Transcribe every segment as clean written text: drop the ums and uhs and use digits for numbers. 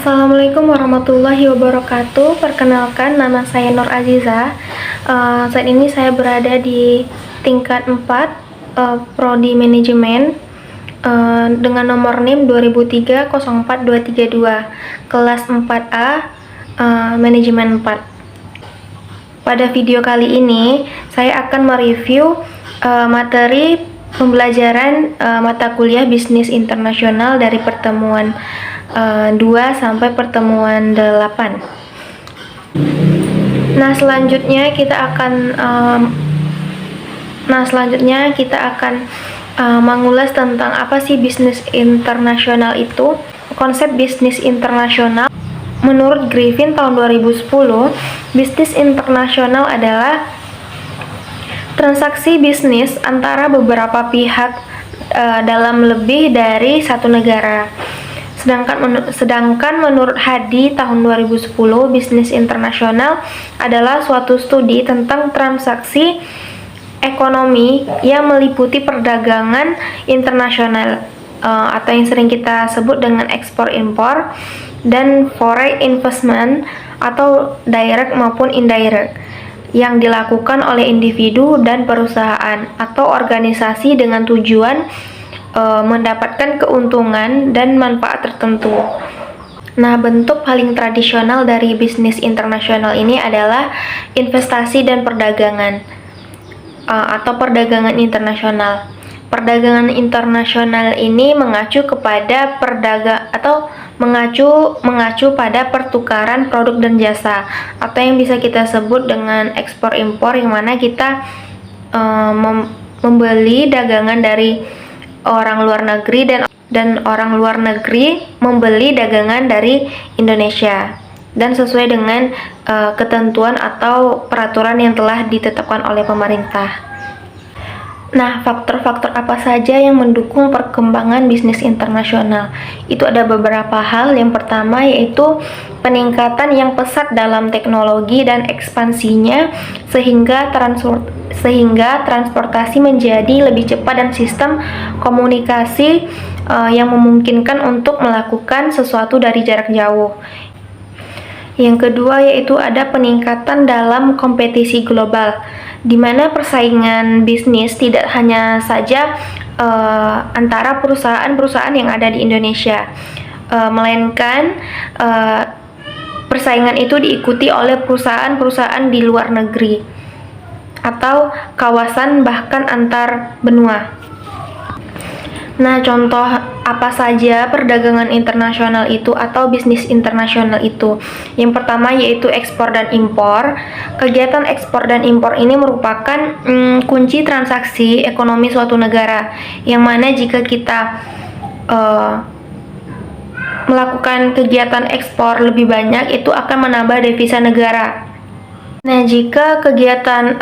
Assalamualaikum warahmatullahi wabarakatuh. Perkenalkan, nama saya Nur Aziza. Saat ini saya berada di tingkat 4 Prodi Manajemen dengan nomor NIM 2003-04232, kelas 4A, Manajemen 4. Pada video kali ini, saya akan mereview materi pembelajaran mata kuliah bisnis internasional dari pertemuan 2 sampai pertemuan 8. Nah, selanjutnya kita akan mengulas tentang apa sih bisnis internasional itu. Konsep bisnis internasional menurut Griffin tahun 2010, bisnis internasional adalah transaksi bisnis antara beberapa pihak dalam lebih dari satu negara. Sedangkan menurut Hadi tahun 2010, bisnis internasional adalah suatu studi tentang transaksi ekonomi yang meliputi perdagangan internasional atau yang sering kita sebut dengan ekspor-impor, dan foreign investment atau direct maupun indirect yang dilakukan oleh individu dan perusahaan atau organisasi dengan tujuan mendapatkan keuntungan dan manfaat tertentu. Nah, bentuk paling tradisional dari bisnis internasional ini adalah investasi dan perdagangan atau perdagangan internasional. Perdagangan internasional ini mengacu kepada mengacu pada pertukaran produk dan jasa, atau yang bisa kita sebut dengan ekspor impor, yang mana kita membeli dagangan dari orang luar negeri dan orang luar negeri membeli dagangan dari Indonesia, dan sesuai dengan ketentuan atau peraturan yang telah ditetapkan oleh pemerintah. Nah, faktor-faktor apa saja yang mendukung perkembangan bisnis internasional? Itu ada beberapa hal. Yang pertama yaitu peningkatan yang pesat dalam teknologi dan ekspansinya sehingga transportasi menjadi lebih cepat dan sistem komunikasi yang memungkinkan untuk melakukan sesuatu dari jarak jauh. Yang kedua yaitu ada peningkatan dalam kompetisi global, di mana persaingan bisnis tidak hanya saja antara perusahaan-perusahaan yang ada di Indonesia, melainkan persaingan itu diikuti oleh perusahaan-perusahaan di luar negeri atau kawasan, bahkan antar benua. Nah, contoh apa saja perdagangan internasional itu atau bisnis internasional itu? Yang pertama yaitu ekspor dan impor. Kegiatan ekspor dan impor ini merupakan kunci transaksi ekonomi suatu negara, yang mana jika kita melakukan kegiatan ekspor lebih banyak, itu akan menambah devisa negara. Nah, jika kegiatan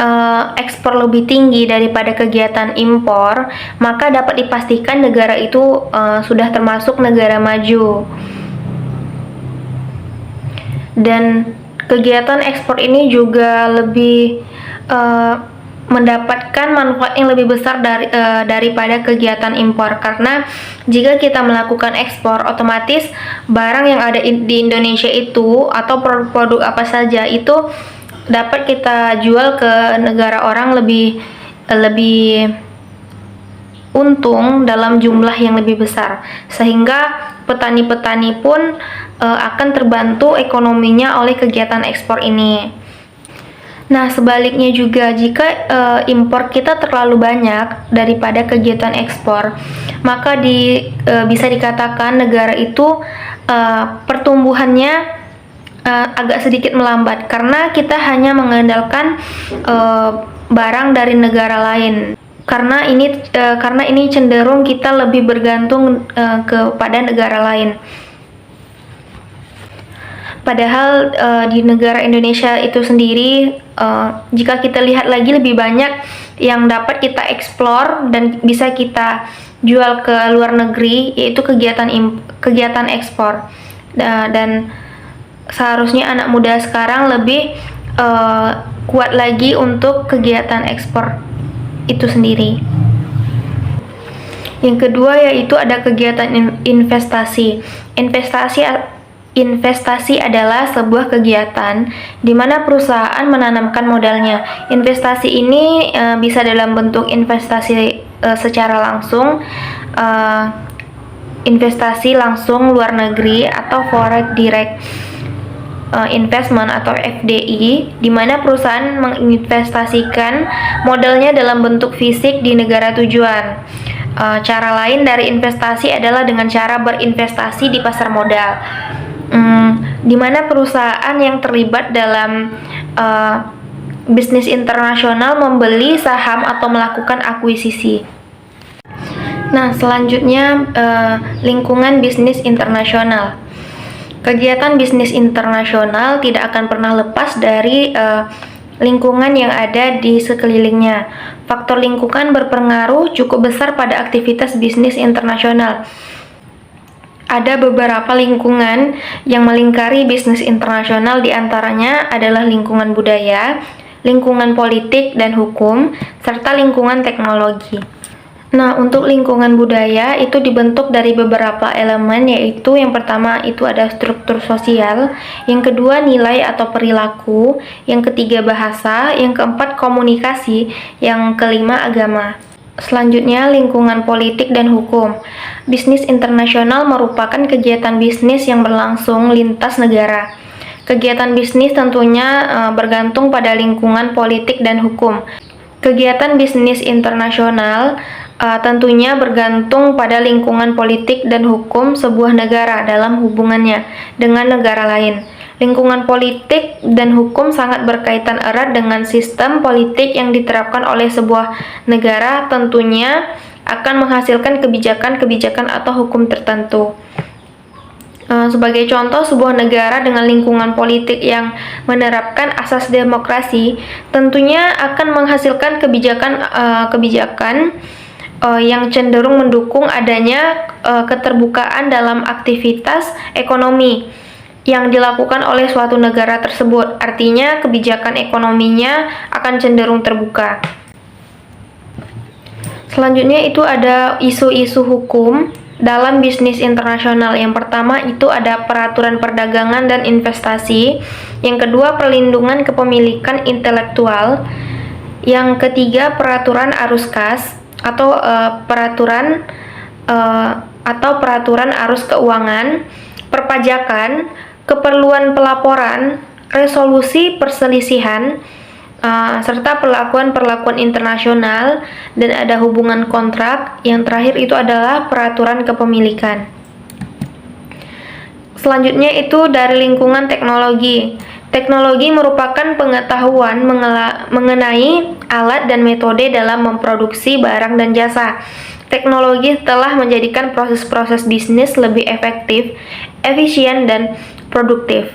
ekspor lebih tinggi daripada kegiatan impor, maka dapat dipastikan negara itu sudah termasuk negara maju. Dan kegiatan ekspor ini juga lebih mendapatkan manfaat yang lebih besar daripada kegiatan impor, karena jika kita melakukan ekspor, otomatis barang yang ada di Indonesia itu atau produk-produk apa saja itu dapat kita jual ke negara orang lebih untung dalam jumlah yang lebih besar, sehingga petani-petani pun akan terbantu ekonominya oleh kegiatan ekspor ini. Nah, sebaliknya juga, jika impor kita terlalu banyak daripada kegiatan ekspor, maka bisa dikatakan negara itu pertumbuhannya agak sedikit melambat, karena kita hanya mengandalkan barang dari negara lain. Karena ini cenderung kita lebih bergantung kepada negara lain. Padahal di negara Indonesia itu sendiri, jika kita lihat lagi, lebih banyak yang dapat kita eksplor dan bisa kita jual ke luar negeri, yaitu kegiatan ekspor. Dan seharusnya anak muda sekarang lebih kuat lagi untuk kegiatan ekspor itu sendiri. Yang kedua yaitu ada kegiatan investasi. Investasi adalah sebuah kegiatan di mana perusahaan menanamkan modalnya. Investasi ini bisa dalam bentuk investasi secara langsung, investasi langsung luar negeri, atau foreign direct investment atau FDI, di mana perusahaan menginvestasikan modalnya dalam bentuk fisik di negara tujuan. Cara lain dari investasi adalah dengan cara berinvestasi di pasar modal, di mana perusahaan yang terlibat dalam bisnis internasional membeli saham atau melakukan akuisisi. Nah, selanjutnya lingkungan bisnis internasional. Kegiatan bisnis internasional tidak akan pernah lepas dari lingkungan yang ada di sekelilingnya. Faktor lingkungan berpengaruh cukup besar pada aktivitas bisnis internasional. Ada beberapa lingkungan yang melingkari bisnis internasional, diantaranya adalah lingkungan budaya, lingkungan politik dan hukum, serta lingkungan teknologi. Nah, untuk lingkungan budaya itu dibentuk dari beberapa elemen, yaitu yang pertama itu ada struktur sosial, yang kedua nilai atau perilaku, yang ketiga bahasa, yang keempat komunikasi, yang kelima agama. Selanjutnya, lingkungan politik dan hukum. Bisnis internasional merupakan kegiatan bisnis yang berlangsung lintas negara. Kegiatan bisnis tentunya bergantung pada lingkungan politik dan hukum. Kegiatan bisnis internasional tentunya bergantung pada lingkungan politik dan hukum sebuah negara dalam hubungannya dengan negara lain. Lingkungan politik dan hukum sangat berkaitan erat dengan sistem politik yang diterapkan oleh sebuah negara, tentunya akan menghasilkan kebijakan-kebijakan atau hukum tertentu. Sebagai contoh, sebuah negara dengan lingkungan politik yang menerapkan asas demokrasi tentunya akan menghasilkan kebijakan yang cenderung mendukung adanya keterbukaan dalam aktivitas ekonomi yang dilakukan oleh suatu negara tersebut. Artinya, kebijakan ekonominya akan cenderung terbuka. Selanjutnya itu ada isu-isu hukum dalam bisnis internasional. Yang pertama itu ada peraturan perdagangan dan investasi. Yang kedua, perlindungan kepemilikan intelektual. Yang ketiga, peraturan arus kas atau peraturan arus keuangan, perpajakan, keperluan pelaporan, resolusi perselisihan, serta perlakuan internasional, dan ada hubungan kontrak. Yang terakhir itu adalah peraturan kepemilikan. Selanjutnya itu dari lingkungan teknologi. Teknologi merupakan pengetahuan mengenai alat dan metode dalam memproduksi barang dan jasa. Teknologi telah menjadikan proses-proses bisnis lebih efektif, efisien, dan produktif.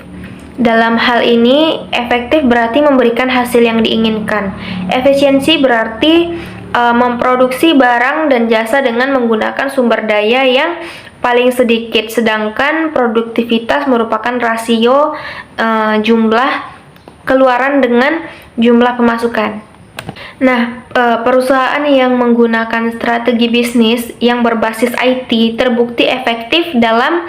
Dalam hal ini, efektif berarti memberikan hasil yang diinginkan. Efisiensi berarti memproduksi barang dan jasa dengan menggunakan sumber daya yang paling sedikit, sedangkan produktivitas merupakan rasio jumlah keluaran dengan jumlah pemasukan. Nah, perusahaan yang menggunakan strategi bisnis yang berbasis IT terbukti efektif dalam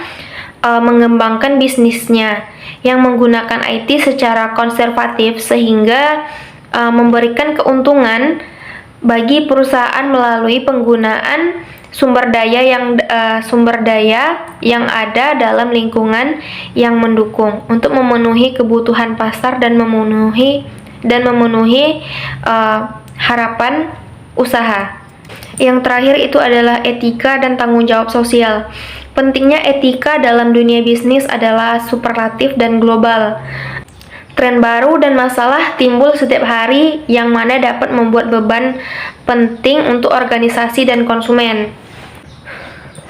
mengembangkan bisnisnya yang menggunakan IT secara konservatif, sehingga memberikan keuntungan bagi perusahaan melalui penggunaan sumber daya yang ada dalam lingkungan yang mendukung untuk memenuhi kebutuhan pasar dan memenuhi harapan usaha. Yang terakhir itu adalah etika dan tanggung jawab sosial. Pentingnya etika dalam dunia bisnis adalah superlatif dan global. Tren baru dan masalah timbul setiap hari yang mana dapat membuat beban penting untuk organisasi dan konsumen.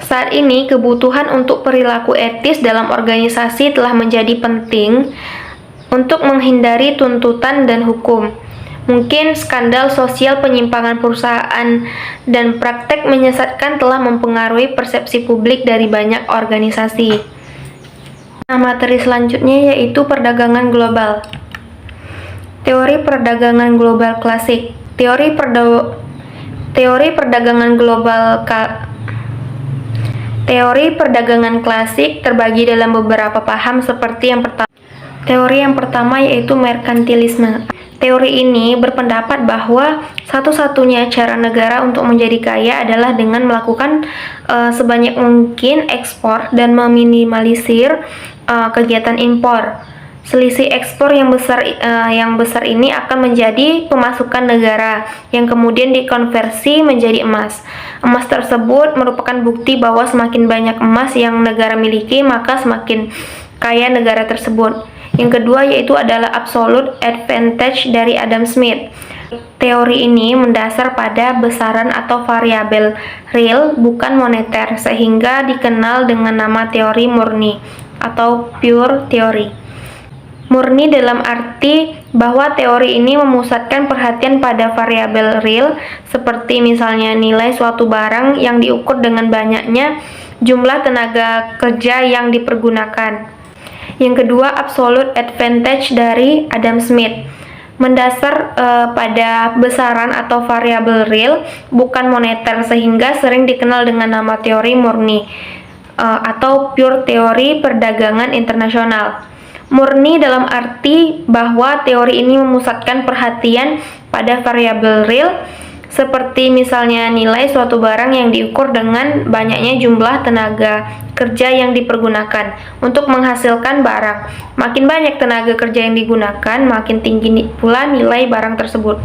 Saat ini, kebutuhan untuk perilaku etis dalam organisasi telah menjadi penting untuk menghindari tuntutan dan hukum. Mungkin skandal sosial penyimpangan perusahaan dan praktek menyesatkan telah mempengaruhi persepsi publik dari banyak organisasi. Nah, materi selanjutnya yaitu perdagangan global. Teori perdagangan global klasik. Teori perdagangan global Teori perdagangan klasik terbagi dalam beberapa paham seperti yang pertama. Teori yang pertama yaitu merkantilisme. Teori ini berpendapat bahwa satu-satunya cara negara untuk menjadi kaya adalah dengan melakukan sebanyak mungkin ekspor dan meminimalisir kegiatan impor. Selisih ekspor yang besar ini akan menjadi pemasukan negara yang kemudian dikonversi menjadi emas. Emas tersebut merupakan bukti bahwa semakin banyak emas yang negara miliki, maka semakin kaya negara tersebut. Yang kedua yaitu adalah absolute advantage dari Adam Smith. Teori ini mendasar pada besaran atau variabel real bukan moneter, sehingga dikenal dengan nama teori murni atau pure theory. Murni dalam arti bahwa teori ini memusatkan perhatian pada variabel real, seperti misalnya nilai suatu barang yang diukur dengan banyaknya jumlah tenaga kerja yang dipergunakan. Yang kedua, absolute advantage dari Adam Smith. Mendasar pada besaran atau variabel real bukan moneter, sehingga sering dikenal dengan nama teori murni atau pure teori perdagangan internasional. Murni dalam arti bahwa teori ini memusatkan perhatian pada variabel real, seperti misalnya nilai suatu barang yang diukur dengan banyaknya jumlah tenaga kerja yang dipergunakan untuk menghasilkan barang. Makin banyak tenaga kerja yang digunakan, makin tinggi pula nilai barang tersebut.